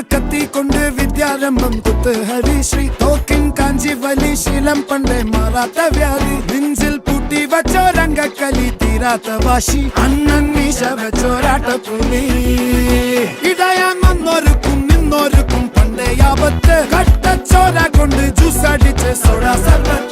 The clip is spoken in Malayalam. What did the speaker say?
കത്തി കൊണ്ട് വിദ്യാരംഭം കുത്തുഹരി ശ്രീ തോക്കിൻ കാഞ്ചി വലി ശീലം പണ്ടേ മാറാത്ത വ്യാധി നെഞ്ചിൽ പൂട്ടി വച്ചോരംഗക്കലി തീരാത്ത വാശി അണ്ണൻ മീശ വെച്ചോരാട്ടപ്പുലി ഇടയാൻ വന്നോർക്കും നിന്നോർക്കും പണ്ടേ ആപത്ത് കട്ടച്ചോര കൊണ്ട് ജ്യൂസ് അടിച്ച് സോഡ സർബത്ത്